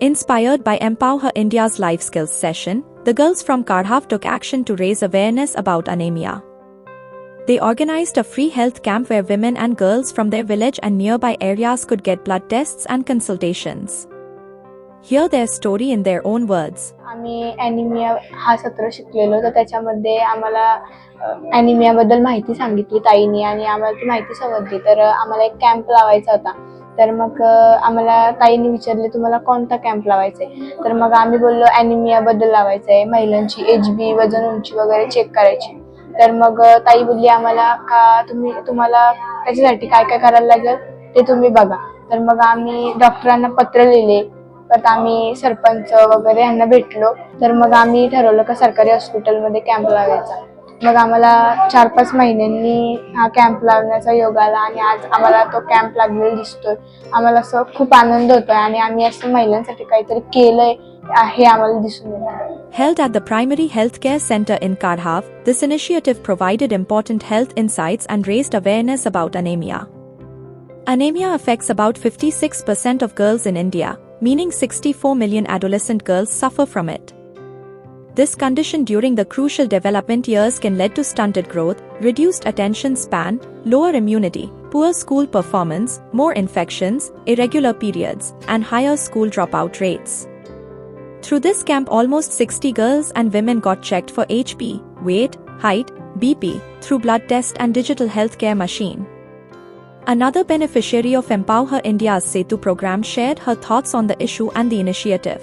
Inspired by Empower India's life skills session, the girls from Kardhav took action to raise awareness about anemia. They organized a free health camp where women and girls from their village and nearby areas could get blood tests and consultations. Hear their story in their own words. आम्ही anaemia हा सत्र शिकलेलो, तर त्याच्यामध्ये आम्हाला ॲनिमियाबद्दल माहिती सांगितली ताईंनी आणि आम्हाला ती माहिती समजली. तर आम्हाला एक कॅम्प लावायचा होता. तर मग आम्हाला ताईंनी विचारले, तुम्हाला कोणता कॅम्प लावायचा आहे? तर मग आम्ही बोललो ॲनिमियाबद्दल लावायचं आहे, महिलांची HB वजन उंची वगैरे चेक करायची. तर मग ताई बोलली आम्हाला का तुम्हाला त्याच्यासाठी काय काय करायला लागेल ते तुम्ही बघा. तर मग आम्ही डॉक्टरांना पत्र लिहिले, परत आम्ही सरपंच वगैरे यांना भेटलो. तर मग आम्ही ठरवलं का सरकारी हॉस्पिटलमध्ये कॅम्प लावायचा. मग आम्हाला 4-5 महिन्यांनी हा कॅम्प लावण्याचा योग आला आणि आज आम्हाला तो कॅम्प लागलेला दिसतोय. आम्हाला असं खूप आनंद होतोय आणि आम्ही असं महिलांसाठी काहीतरी केलंय हे आम्हाला दिसून येतं. Held at the Primary Healthcare Center in Kardhav, this initiative provided important health insights and raised awareness about anemia. Anemia affects about 56% of girls in India, meaning 64 million adolescent girls suffer from it. This condition during the crucial development years can lead to stunted growth, reduced attention span, lower immunity, poor school performance, more infections, irregular periods, and higher school dropout rates. Through this camp, almost 60 girls and women got checked for HP, weight, height, BP, through blood test and digital healthcare machine. Another beneficiary of Empower India's Setu program shared her thoughts on the issue and the initiative.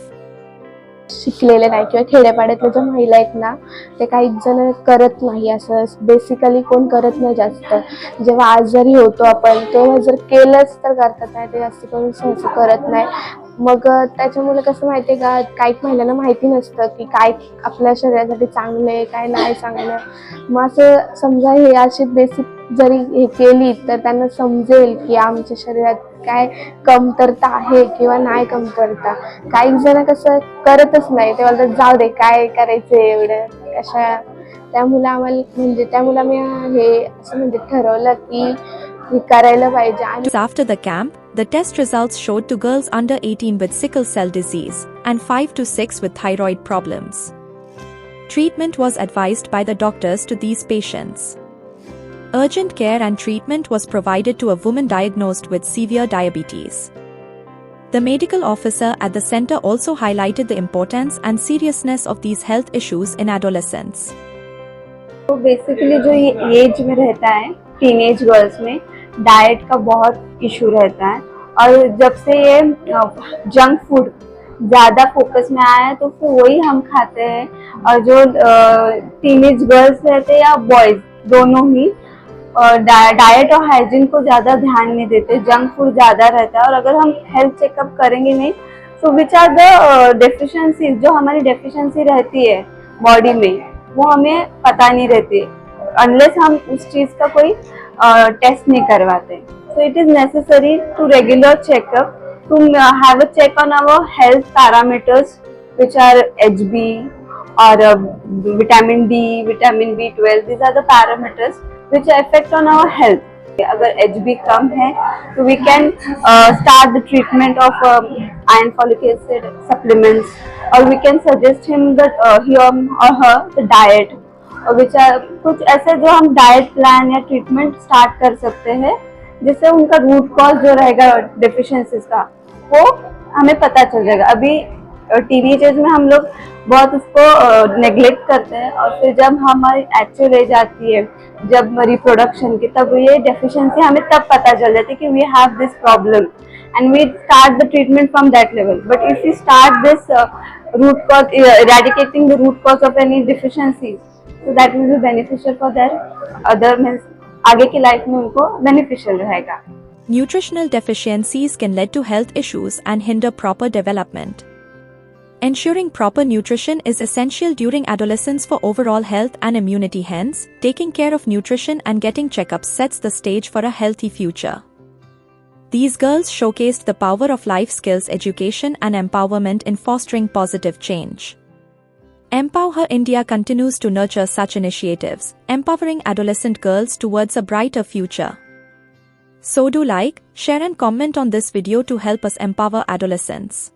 शिकलेले नाही किंवा खेड्यापाड्यातल्या ज्या महिला आहेत ना, ते काही जण करत नाही, असं बेसिकली कोण करत नाही जास्त. जेव्हा आजारी होतो आपण तेव्हा जर केलंच तर करतात, नाही ते जास्त करून सहसा करत नाही. मग त्याच्यामुळे कसं माहिती आहे का, काही महिलांना माहिती नसतं की काय आपल्या शरीरासाठी चांगलं आहे काय नाही चांगलं. मग असं समजा हे अशी बेसिक जरी हे केली तर त्यांना समजेल की आमच्या शरीरात काय कमतरता आहे किंवा नाही कमतरता. काही जण कसं करतच नाही, ते बोलतात जाऊ दे काय करायचं एवढं कशा. त्यामुळे आम्ही हे असं म्हणजे ठरवलं की हे करायला पाहिजे. आणि After the camp, the test results showed to girls under 18 with sickle cell disease and 5 to 6 with thyroid problems. Treatment was advised by the doctors to these patients. Urgent care and treatment was provided to a woman diagnosed with severe diabetes. The medical officer at the center also highlighted the importance and seriousness of these health issues in adolescents. तो basically जो ये as में रहता है teenage girls में diet का बहुत issue रहता है, और जब से ये जंक फूड ज़्यादा फोकस में आया है तो फिर वही हम खाते हैं. और जो टीनेज गर्ल्स रहते हैं या बॉयज़ दोनों ही डाइट और हाइजीन को ज़्यादा ध्यान नहीं देते, जंक फूड ज़्यादा रहता है. और अगर हम हेल्थ चेकअप करेंगे नहीं तो विच आर द डेफिशिएंसी, जो हमारी डेफिशिएंसी रहती है बॉडी में वो हमें पता नहीं रहती अनलेस हम उस चीज़ का कोई टेस्ट नहीं करवाते. So it is necessary to regular checkup to have a check on our health parameters which are HB और vitamin D, vitamin B12. these are the parameters which affect on our health. अगर HB कम है तो we can start the treatment of iron folic acid supplements, or we can suggest him that him or her the diet, which are कुछ ऐसे जो हम diet plan या treatment start कर सकते हैं जिससे उनका रूट कॉज जो रहेगा डेफिशिएंसीज का वो हमें पता चल जाएगा. अभी टीनेज एज में हम लोग बहुत उसको नेग्लेक्ट करते हैं, और फिर जब हमारी एक्चुअल एज आती है जब रिप्रोडक्शन की, तब ये डेफिशिएंसी हमें तब पता चल जाती है कि we have this problem and we start the treatment from that level. But if you start this root cause, eradicating the root cause of any deficiency, so that will be beneficial for their other means आगे की life में उनको beneficial रहेगा. Nutritional deficiencies can lead to health issues and hinder proper development. Ensuring proper nutrition is essential during adolescence for overall health and immunity. Hence, taking care of nutrition and getting checkups sets the stage for a healthy future. These girls showcased the power of life skills education and empowerment in fostering positive change. Empower India continues to nurture such initiatives, empowering adolescent girls towards a brighter future. So do like, share and comment on this video to help us empower adolescents.